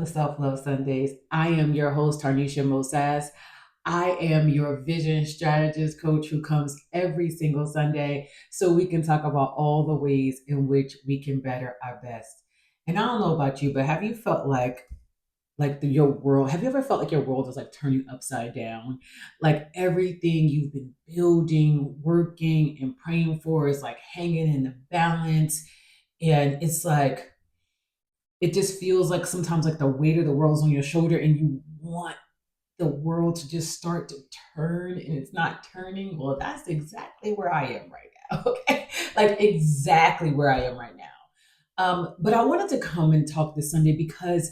to Self Love Sundays. I am your host, Tarnisha Mosas. I am your vision strategist coach who comes every single Sunday so we can talk about all the ways in which we can better our best. And I don't know about you, but have you felt your world? Have you ever felt like your world is like turning upside down? Like everything you've been building, working, and praying for is like hanging in the balance, and it's like it just feels like sometimes like the weight of the world's on your shoulder and you want the world to just start to turn and it's not turning. Well, that's exactly where I am right now. Okay. Like exactly where I am right now. But I wanted to come and talk this Sunday because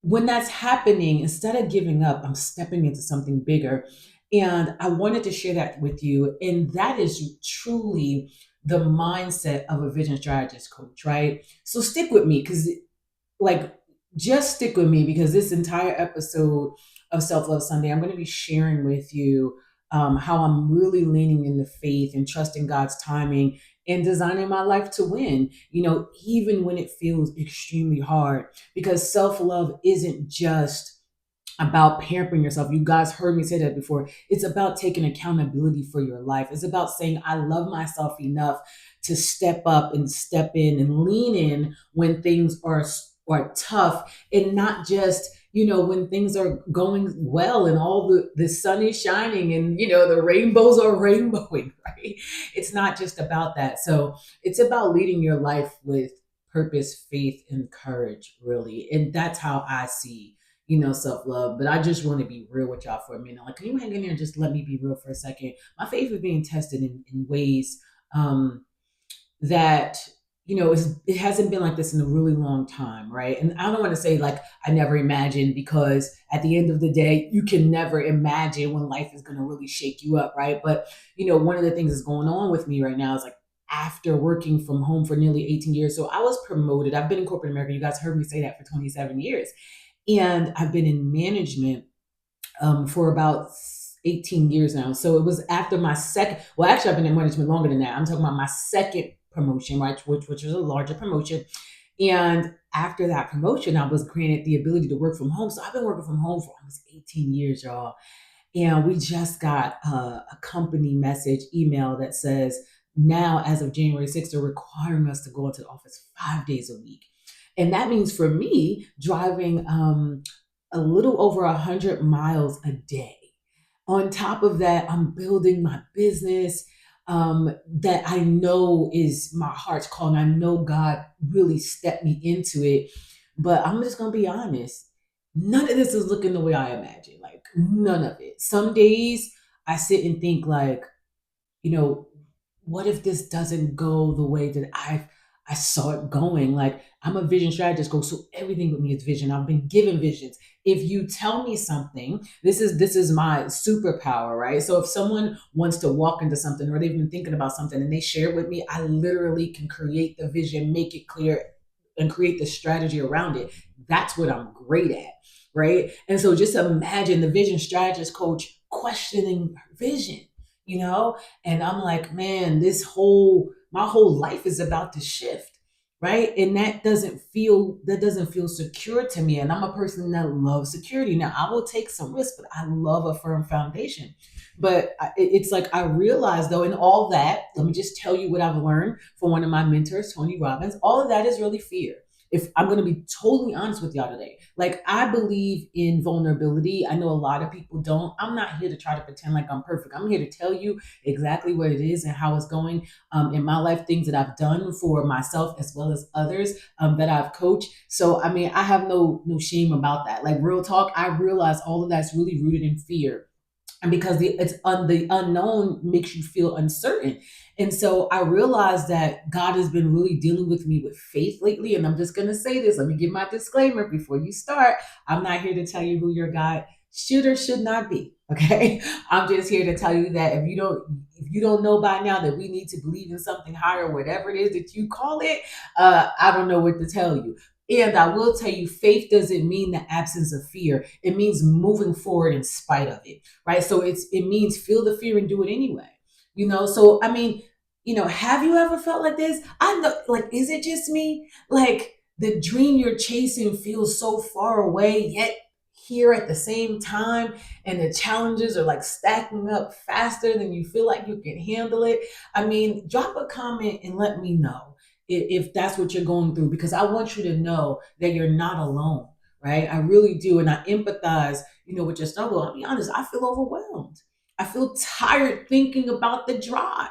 when that's happening, instead of giving up, I'm stepping into something bigger. And I wanted to share that with you. And that is truly the mindset of a vision strategist coach, right? So stick with me because like just stick with me because this entire episode of Self Love Sunday, I'm going to be sharing with you how I'm really leaning into faith and trusting God's timing and designing my life to win, even when it feels extremely hard. Because self love isn't just about pampering yourself. You guys heard me say that before. It's about taking accountability for your life. It's about saying, I love myself enough to step up and step in and lean in when things are tough and not just when things are going well and all the sun is shining and the rainbows are rainbowing, right? It's not just about that. So it's about leading your life with purpose, faith, and courage, really. And that's how I see self love. But I just want to be real with y'all for a minute. Like, can you hang in there and just let me be real for a second? My faith is being tested in ways that it hasn't been like this in a really long time, right? And I don't want to say like I never imagined, because at the end of the day, you can never imagine when life is going to really shake you up, right? But one of the things that's going on with me right now is like after working from home for nearly 18 years. So I was promoted. I've been in corporate America. You guys heard me say that for 27 years. And I've been in management for about 18 years now. So it was after my second, well, actually, I've been in management longer than that. I'm talking about my second promotion, right? Which was a larger promotion. And after that promotion, I was granted the ability to work from home. So I've been working from home for almost 18 years, y'all. And we just got a company message email that says now, as of January 6th, they're requiring us to go into the office 5 days a week. And that means for me, driving a little over 100 miles a day. On top of that, I'm building my business that I know is my heart's calling. I know God really stepped me into it. But I'm just going to be honest. None of this is looking the way I imagined. Like, none of it. Some days I sit and think, like, you know, what if this doesn't go the way that I saw it going? Like, I'm a vision strategist coach, so everything with me is vision. I've been given visions. If you tell me something, this is my superpower, right? So if someone wants to walk into something or they've been thinking about something and they share it with me, I literally can create the vision, make it clear, and create the strategy around it. That's what I'm great at, right? And so just imagine the vision strategist coach questioning her vision, you know? And I'm like, man, my whole life is about to shift, right? And that doesn't feel secure to me. And I'm a person that loves security. Now I will take some risks, but I love a firm foundation. But it's like I realized though, in all that, let me just tell you what I've learned from one of my mentors, Tony Robbins. All of that is really fear. If I'm going to be totally honest with y'all today, like I believe in vulnerability. I know a lot of people don't. I'm not here to try to pretend like I'm perfect. I'm here to tell you exactly what it is and how it's going in my life, things that I've done for myself as well as others that I've coached. So I mean, I have no shame about that. Like real talk, I realize all of that's really rooted in fear, and because the unknown makes you feel uncertain. And so I realized that God has been really dealing with me with faith lately. And I'm just going to say this, let me give my disclaimer before you start. I'm not here to tell you who your God should or should not be. Okay. I'm just here to tell you that if you don't know by now that we need to believe in something higher, whatever it is that you call it, I don't know what to tell you. And I will tell you, faith doesn't mean the absence of fear. It means moving forward in spite of it, right? So it means feel the fear and do it anyway. So I mean, have you ever felt like this? I know, like, is it just me? Like, the dream you're chasing feels so far away, yet here at the same time, and the challenges are like stacking up faster than you feel like you can handle it. I mean, drop a comment and let me know if that's what you're going through, because I want you to know that you're not alone, right? I really do. And I empathize, with your struggle. I'll be honest, I feel overwhelmed. I feel tired thinking about the drive,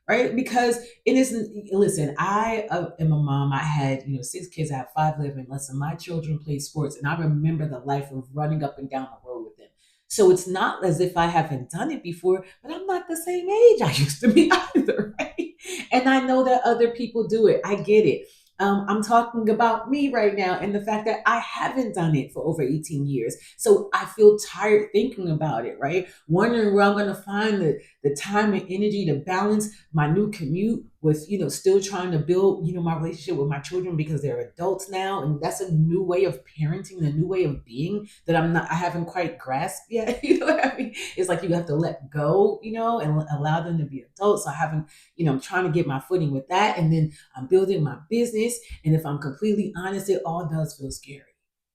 right? Because it isn't, listen, I am a mom. I had, 6 kids. I have 5 living. Listen, my children play sports, and I remember the life of running up and down the road with them. So it's not as if I haven't done it before, but I'm not the same age I used to be either, right? And I know that other people do it. I get it. I'm talking about me right now and the fact that I haven't done it for over 18 years. So I feel tired thinking about it, right? Wondering where I'm going to find the time and energy to balance my new commute with, still trying to build, my relationship with my children because they're adults now. And that's a new way of parenting, a new way of being that I haven't quite grasped yet. You know what I mean? It's like you have to let go, and allow them to be adults. So I haven't, I'm trying to get my footing with that. And then I'm building my business. And if I'm completely honest, it all does feel scary.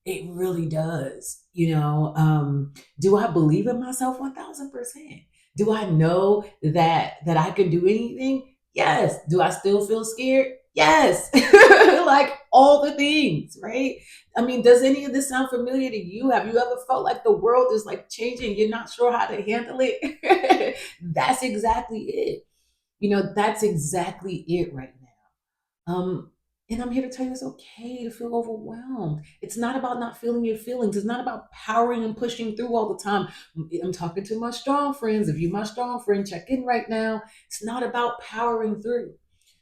It really does. Do I believe in myself 1000%? Do I know that I can do anything? Yes. Do I still feel scared? Yes. Like all the things, right? I mean, does any of this sound familiar to you? Have you ever felt like the world is like changing? You're not sure how to handle it? That's exactly it. That's exactly it right now. And I'm here to tell you it's okay to feel overwhelmed. It's not about not feeling your feelings. It's not about powering and pushing through all the time. I'm talking to my strong friends. If you're my strong friend, check in right now. It's not about powering through.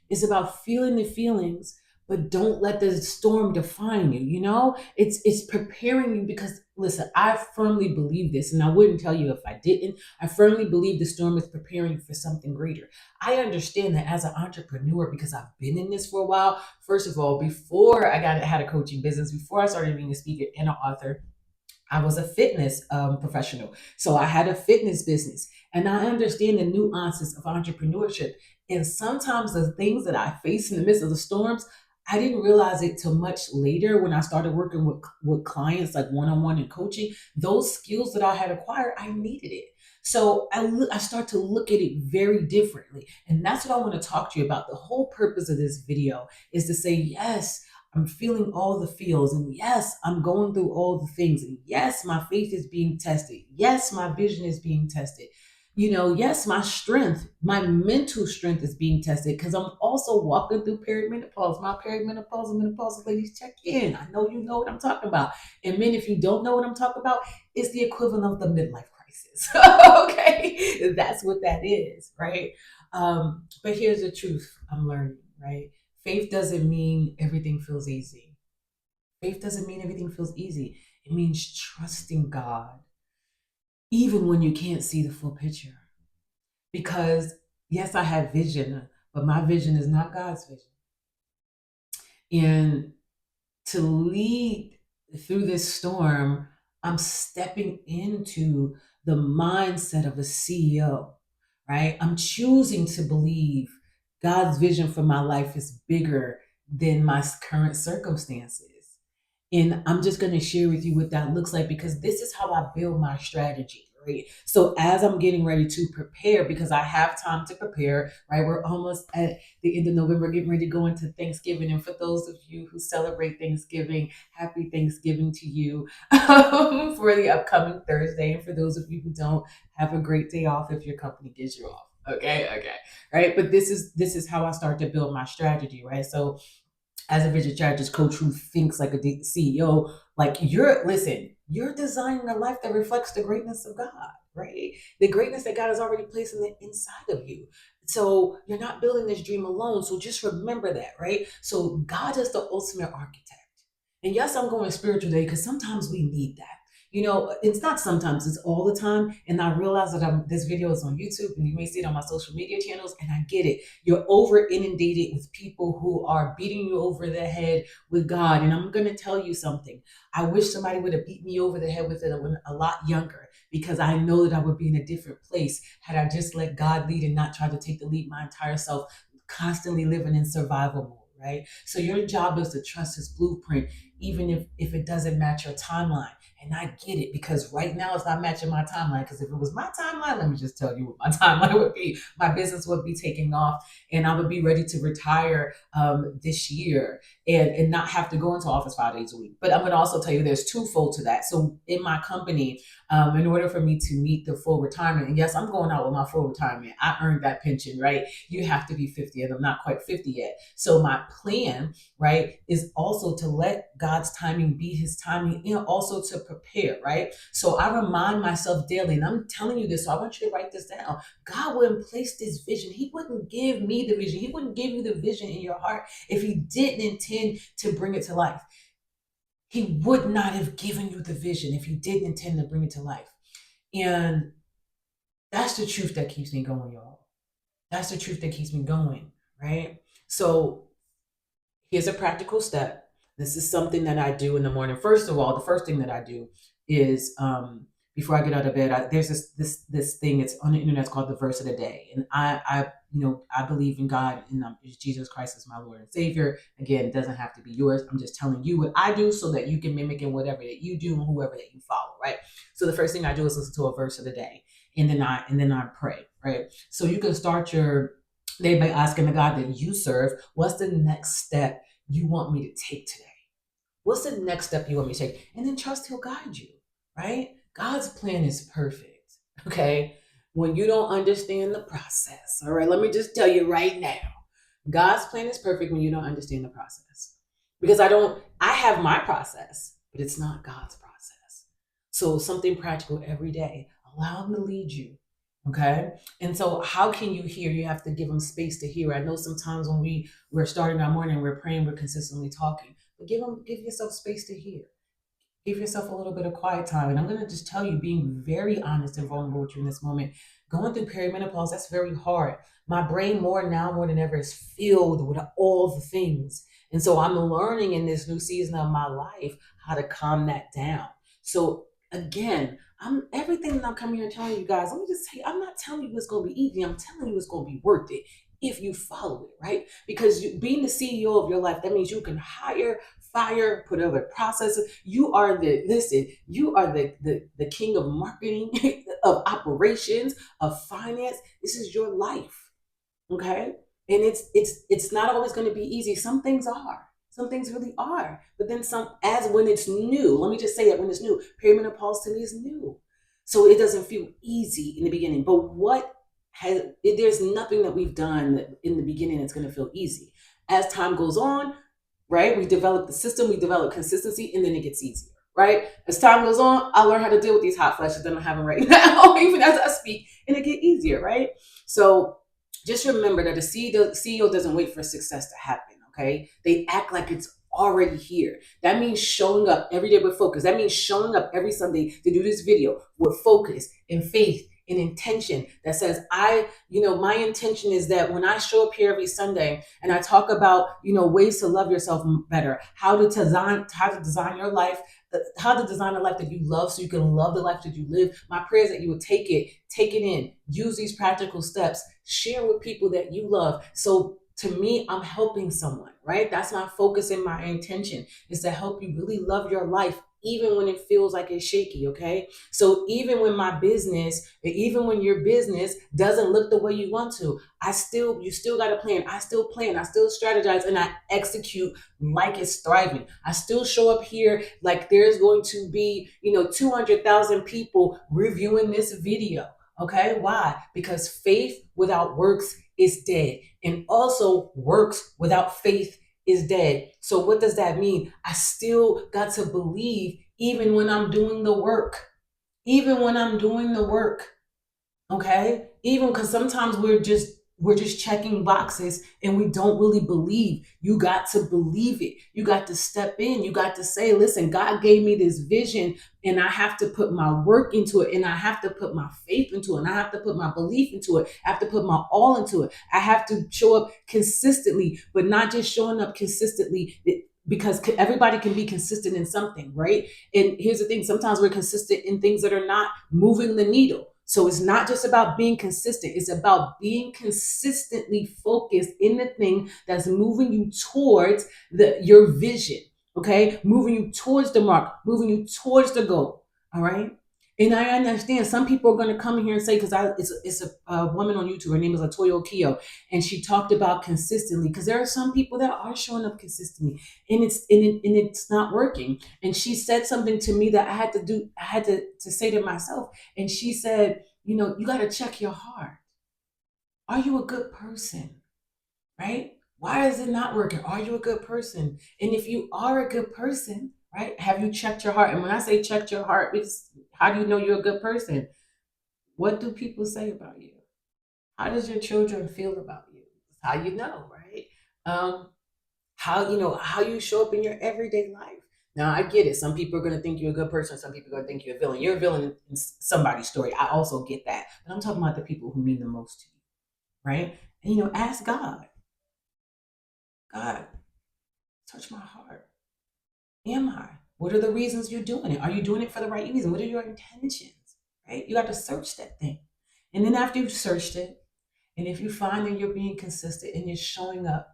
It's about feeling the feelings, but don't let the storm define you. It's preparing you because listen, I firmly believe this, and I wouldn't tell you if I didn't. I firmly believe the storm is preparing you for something greater. I understand that as an entrepreneur because I've been in this for a while. First of all, before I had a coaching business, before I started being a speaker and an author, I was a fitness professional. So I had a fitness business and I understand the nuances of entrepreneurship. And sometimes the things that I face in the midst of the storms, I didn't realize it till much later when I started working with clients like one-on-one and coaching. Those skills that I had acquired, I needed it. So I start to look at it very differently. And that's what I want to talk to you about. The whole purpose of this video is to say, yes, I'm feeling all the feels. And yes, I'm going through all the things. And yes, my faith is being tested. Yes, my vision is being tested. Yes, my strength, my mental strength is being tested because I'm also walking through perimenopause. My perimenopause and menopausal ladies, check in. I know you know what I'm talking about. And men, if you don't know what I'm talking about, it's the equivalent of the midlife crisis. Okay, that's what that is, right? But here's the truth I'm learning, right? Faith doesn't mean everything feels easy. Faith doesn't mean everything feels easy. It means trusting God, even when you can't see the full picture. Because, yes, I have vision, but my vision is not God's vision. And to lead through this storm, I'm stepping into the mindset of a CEO, right? I'm choosing to believe God's vision for my life is bigger than my current circumstances. And I'm just going to share with you what that looks like because this is how I build my strategy, right? So as I'm getting ready to prepare, because I have time to prepare, right? We're almost at the end of November, getting ready to go into Thanksgiving. And for those of you who celebrate Thanksgiving, happy Thanksgiving to you for the upcoming Thursday. And for those of you who don't, have a great day off if your company gives you off. Okay. Right. But this is how I start to build my strategy, right? So as a vision strategist coach who thinks like a CEO, like you're designing a life that reflects the greatness of God, right? The greatness that God has already placed in the inside of you. So you're not building this dream alone. So just remember that, right? So God is the ultimate architect. And yes, I'm going spiritual today because sometimes we need that. It's not sometimes, it's all the time. And I realize that this video is on YouTube and you may see it on my social media channels, and I get it. You're over inundated with people who are beating you over the head with God. And I'm going to tell you something. I wish somebody would have beat me over the head with it a lot younger because I know that I would be in a different place had I just let God lead and not try to take the lead my entire self, constantly living in survival mode. right? So your job is to trust his blueprint, even if it doesn't match your timeline. And I get it, because right now it's not matching my timeline. Because if it was my timeline, let me just tell you what my timeline would be. My business would be taking off, and I would be ready to retire this year, and not have to go into office 5 days a week. But I'm going to also tell you there's twofold to that. So in my company, in order for me to meet the full retirement, and yes, I'm going out with my full retirement. I earned that pension, right? You have to be 50, and I'm not quite 50 yet. So my plan, right, is also to let God's timing be his timing, and also to prepare, right? So I remind myself daily, and I'm telling you this, so I want you to write this down. God wouldn't place this vision. He wouldn't give me the vision. He wouldn't give you the vision in your heart if he didn't intend to bring it to life. He would not have given you the vision if he didn't intend to bring it to life. And that's the truth that keeps me going, y'all. That's the truth that keeps me going, right? So here's a practical step. This is something that I do in the morning. First of all, the first thing that I do is before I get out of bed, there's this thing. It's on the internet. It's called the verse of the day, and I believe in God, and Jesus Christ is my Lord and Savior. Again, it doesn't have to be yours. I'm just telling you what I do so that you can mimic in whatever that you do and whoever that you follow, right? So the first thing I do is listen to a verse of the day, and then I pray, right? So you can start your day by asking the God that you serve, what's the next step you want me to take today? What's the next step you want me to take? And then trust he'll guide you, right? God's plan is perfect, okay? When you don't understand the process, all right, let me just tell you right now, God's plan is perfect when you don't understand the process. Because I have my process, but it's not God's process. So something practical every day. Allow him to lead you. Okay. And so how can you hear? You have to give them space to hear. I know sometimes when we're starting our morning, we're praying, we're consistently talking, but give yourself space to hear. Give yourself a little bit of quiet time. And I'm going to just tell you, being very honest and vulnerable with you in this moment, going through perimenopause, that's very hard. My brain more than ever is filled with all the things. And so I'm learning in this new season of my life how to calm that down. So again, I'm everything that I'm coming here and telling you guys, let me just say, I'm not telling you it's going to be easy. I'm telling you it's going to be worth it if you follow it, right? Because being the CEO of your life, that means you can hire, fire, put other processes. You are the king of marketing, of operations, of finance. This is your life. Okay. And it's not always going to be easy. Some things are. Some things really are. But then some, as when it's new, let me just say that when it's new, perimenopause to me is new. So it doesn't feel easy in the beginning. But there's nothing that we've done that in the beginning that's going to feel easy. As time goes on, right, we develop the system, we develop consistency, and then it gets easier, right? As time goes on, I learn how to deal with these hot flashes that I'm having right now, even as I speak, and it get easier, right? So just remember that the CEO doesn't wait for success to happen, okay? They act like it's already here. That means showing up every day with focus. That means showing up every Sunday to do this video with focus and faith and intention that says, my intention is that when I show up here every Sunday and I talk about, ways to love yourself better, how to design your life, how to design a life that you love so you can love the life that you live. My prayer is that you will take it in, use these practical steps, share with people that you love. So to me, I'm helping someone, right? That's my focus and my intention is to help you really love your life, even when it feels like it's shaky, okay? So even when even when your business doesn't look the way you want to, you still got a plan. I still plan, I still strategize, and I execute like it's thriving. I still show up here like there's going to be, 200,000 people reviewing this video. Okay, why? Because faith without works is dead. And also, works without faith is dead. So what does that mean? I still got to believe even when I'm doing the work. Even when I'm doing the work. Okay? Even because sometimes we're just checking boxes and we don't really believe. You got to believe it. You got to step in. You got to say, listen, God gave me this vision and I have to put my work into it, and I have to put my faith into it, and I have to put my belief into it. I have to put my all into it. I have to show up consistently, but not just showing up consistently because everybody can be consistent in something, right? And here's the thing, sometimes we're consistent in things that are not moving the needle. So it's not just about being consistent, it's about being consistently focused in the thing that's moving you towards your vision, okay? Moving you towards the mark, moving you towards the goal, all right? And I understand some people are going to come in here and say, because it's a woman on YouTube, her name is Latoya Okio, and she talked about consistently, because there are some people that are showing up consistently, and it's not working. And she said something to me that I had to say to myself. And she said, you got to check your heart. Are you a good person? Right? Why is it not working? Are you a good person? And if you are a good person, right, have you checked your heart? And when I say checked your heart, it's how do you know you're a good person? What do people say about you? How does your children feel about you? It's how you know, right? Um, how you show up in your everyday life. Now I get it. Some people are going to think you're a good person. Some people are going to think you're a villain. You're a villain in somebody's story. I also get that, but I'm talking about the people who mean the most to you, right? And ask God. God, touch my heart. Am I? What are the reasons you're doing it? Are you doing it for the right reason? What are your intentions? Right? You got to search that thing, and then after you've searched it, and if you find that you're being consistent and you're showing up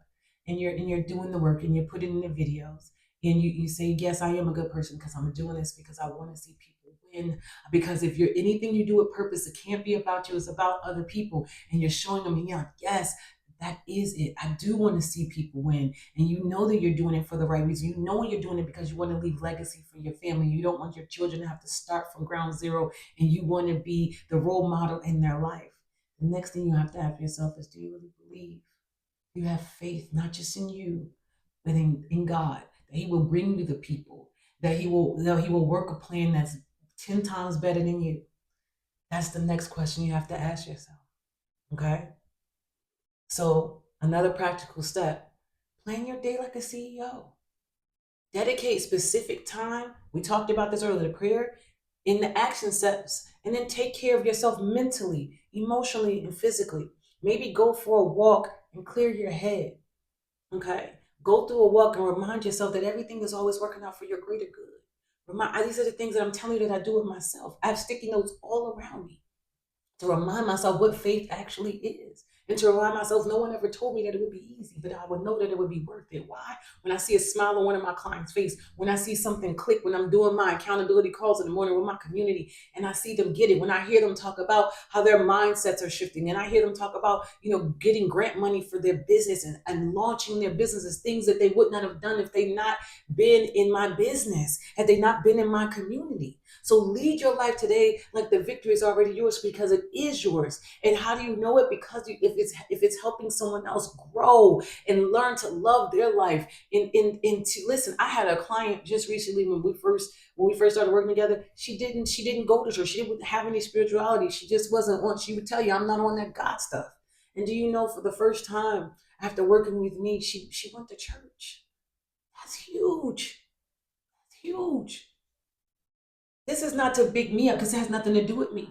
and you're doing the work and you're putting in the videos and you say, yes, I am a good person because I'm doing this because I want to see people win. Because if you're anything you do with purpose, it can't be about you, it's about other people. And you're showing them, and you're like, yes, that is it. I do want to see people win. And you know that you're doing it for the right reason. You know you're doing it because you want to leave legacy for your family. You don't want your children to have to start from ground zero, and you want to be the role model in their life. The next thing you have to ask yourself is, do you really believe? You have faith, not just in you, but in God, that He will bring you the people, that He will work a plan that's 10 times better than you. That's the next question you have to ask yourself. Okay? So another practical step, plan your day like a CEO. Dedicate specific time. We talked about this earlier, the prayer in the action steps, and then take care of yourself mentally, emotionally, and physically. Maybe go for a walk and clear your head. Okay. Go through a walk and remind yourself that everything is always working out for your greater good. These are the things that I'm telling you that I do with myself. I have sticky notes all around me to remind myself what faith actually is. And to remind myself, no one ever told me that it would be easy, but I would know that it would be worth it. Why? When I see a smile on one of my clients' face, when I see something click, when I'm doing my accountability calls in the morning with my community, and I see them get it, when I hear them talk about how their mindsets are shifting, and I hear them talk about, getting grant money for their business and launching their businesses, things that they would not have done if they not been in my business, had they not been in my community. So lead your life today like the victory is already yours, because it is yours. And how do you know it? Because if it's helping someone else grow and learn to love their life, and to listen. I had a client just recently when we first started working together. She didn't go to church. She didn't have any spirituality. She just wasn't on. She would tell you, I'm not on that God stuff. And do you know, for the first time after working with me, she went to church. That's huge. That's huge. This is not to big me up, because it has nothing to do with me.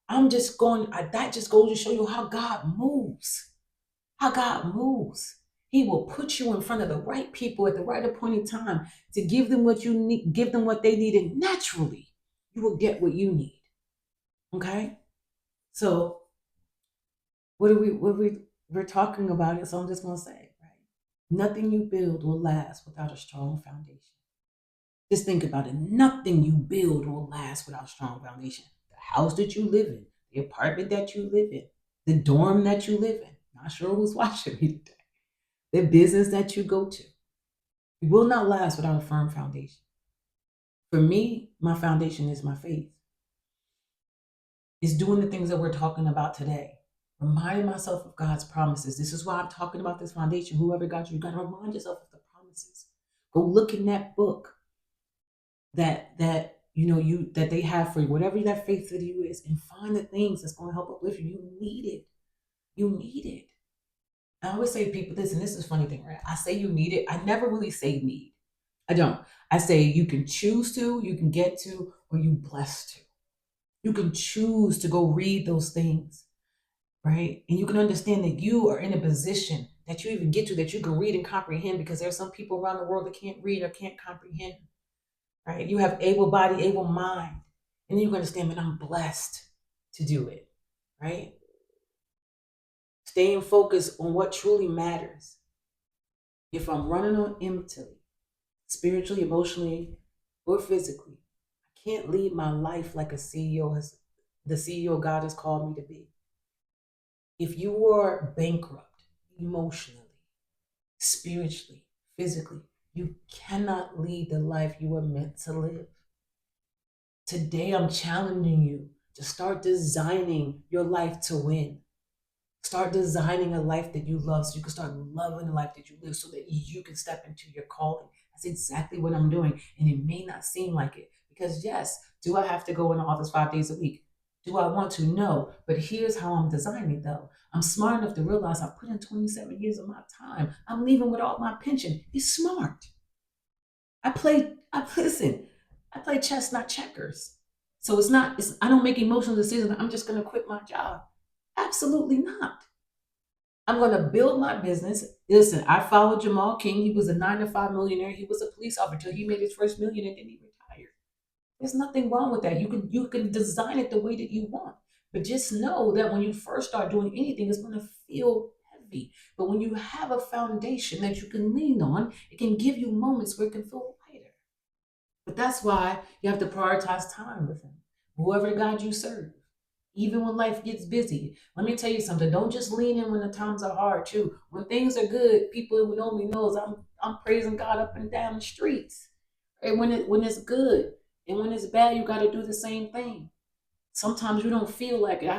I'm just going, that just goes to show you how God moves. How God moves. He will put you in front of the right people at the right appointed time to give them what you need, give them what they need, and naturally you will get what you need. Okay? So we're talking about it, so I'm just gonna say, right? Nothing you build will last without a strong foundation. Just think about it. Nothing you build will last without a strong foundation. The house that you live in, the apartment that you live in, the dorm that you live in. Not sure who's watching me today. The business that you go to. It will not last without a firm foundation. For me, my foundation is my faith. It's doing the things that we're talking about today. Reminding myself of God's promises. This is why I'm talking about this foundation. Whoever got you got to remind yourself of the promises. Go look in that book that they have for you, whatever that faith for you is, and find the things that's going to help uplift you. You need it. You need it. I always say to people this, and this is a funny thing, right? I say you need it. I never really say need. I don't. I say you can choose to, you can get to, or you blessed to. You can choose to go read those things, right? And you can understand that you are in a position that you even get to, that you can read and comprehend, because there are some people around the world that can't read or can't comprehend, right? You have able body, able mind. And then you can understand, man, I'm blessed to do it, right? Staying focused on what truly matters. If I'm running on empty, spiritually, emotionally, or physically, I can't lead my life like the CEO God has called me to be. If you are bankrupt emotionally, spiritually, physically, you cannot lead the life you were meant to live. Today, I'm challenging you to start designing your life to win. Start designing a life that you love so you can start loving the life that you live so that you can step into your calling. That's exactly what I'm doing. And it may not seem like it because, yes, do I have to go in the office 5 days a week? Do I want to? No. But here's how I'm designing, though. I'm smart enough to realize I put in 27 years of my time. I'm leaving with all my pension. It's smart. Listen, I play chess, not checkers. So I don't make emotional decisions. I'm just going to quit my job. Absolutely not. I'm going to build my business. Listen, I followed Jamal King. He was a 9 to 5 millionaire. He was a police officer. He made his first million and then he retired. There's nothing wrong with that. You can design it the way that you want. But just know that when you first start doing anything, it's going to feel heavy. But when you have a foundation that you can lean on, it can give you moments where it can feel lighter. But that's why you have to prioritize time with him, whoever God you serve. Even when life gets busy, let me tell you something. Don't just lean in when the times are hard too. When things are good, people who know me knows I'm praising God up and down the streets. And when it's good, and when it's bad, you got to do the same thing. Sometimes you don't feel like it.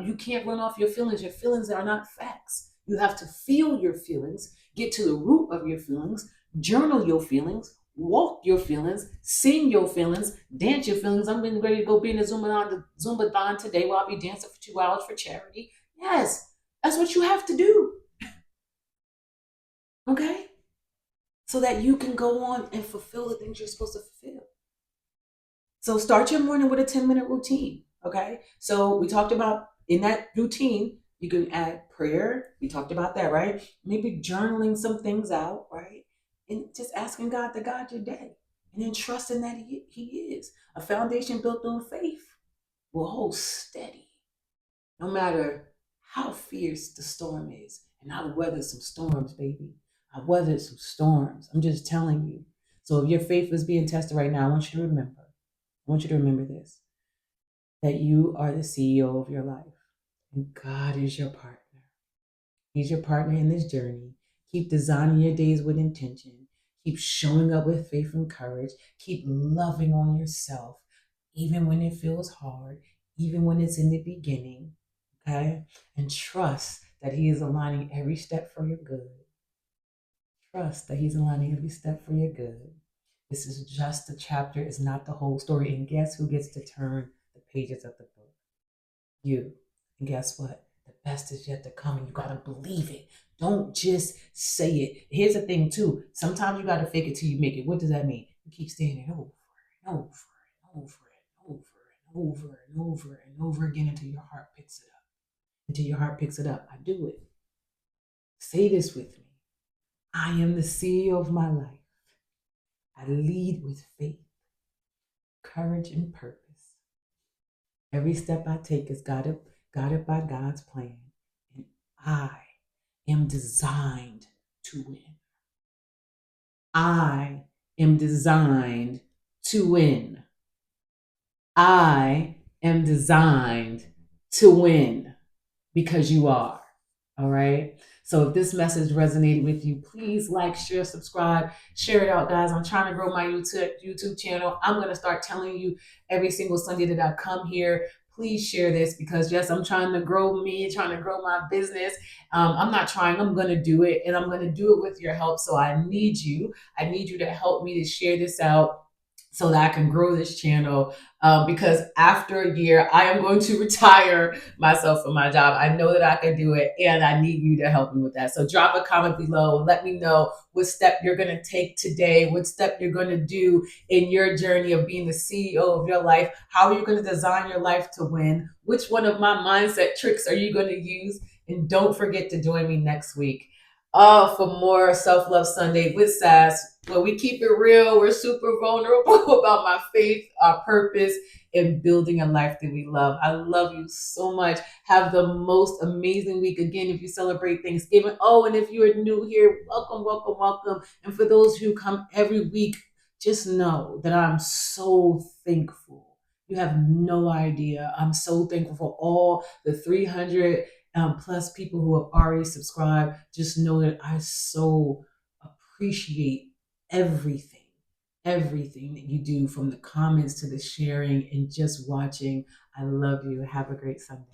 You can't run off your feelings. Your feelings are not facts. You have to feel your feelings, get to the root of your feelings, journal your feelings, walk your feelings, sing your feelings, dance your feelings. I'm getting ready to go be in a Zumba today where I'll be dancing for 2 hours for charity. Yes, that's what you have to do. Okay? So that you can go on and fulfill the things you're supposed to fulfill. So start your morning with a 10-minute routine. Okay. So we talked about in that routine, you can add prayer. We talked about that, right? Maybe journaling some things out, right? And just asking God to guide your day. And then trusting that he is. A foundation built on faith will hold steady no matter how fierce the storm is. And I've weathered some storms, baby. I've weathered some storms. I'm just telling you. So if your faith is being tested right now, I want you to remember this, that you are the CEO of your life and God is your partner. He's your partner in this journey. Keep designing your days with intention. Keep showing up with faith and courage. Keep loving on yourself, even when it feels hard, even when it's in the beginning. Okay? And trust that He is aligning every step for your good. Trust that He's aligning every step for your good. This is just a chapter, it's not the whole story. And guess who gets to turn the pages of the book? You. And guess what? The best is yet to come, and you got to believe it. Don't just say it. Here's the thing, too. Sometimes you got to fake it till you make it. What does that mean? You keep saying it over and over and over and over and over and over and over again until your heart picks it up. Until your heart picks it up. I do it. Say this with me. I am the CEO of my life. I lead with faith, courage, and purpose. Every step I take is guided by God's plan, and I am designed to win. I am designed to win. I am designed to win because you are. All right. So if this message resonated with you, please like, share, subscribe, share it out, guys. I'm trying to grow my YouTube channel. I'm going to start telling you every single Sunday that I come here. Please share this because, yes, I'm trying to grow trying to grow my business. I'm not trying. I'm going to do it, and I'm going to do it with your help. So I need you. I need you to help me to share this out so that I can grow this channel. Because after a year, I am going to retire myself from my job. I know that I can do it, and I need you to help me with that. So drop a comment below and let me know what step you're going to take today, what step you're going to do in your journey of being the CEO of your life. How are you going to design your life to win? Which one of my mindset tricks are you going to use? And don't forget to join me next week for more Self Love Sunday with Sass. where we keep it real. We're super vulnerable about my faith, our purpose, and building a life that we love. I love you so much. Have the most amazing week. Again, if you celebrate Thanksgiving. Oh, and if you are new here, welcome, welcome, welcome. And for those who come every week, just know that I'm so thankful. You have no idea. I'm so thankful for all the 300 plus people who have already subscribed. Just know that I so appreciate everything, everything that you do, from the comments to the sharing and just watching. I love you. Have a great Sunday.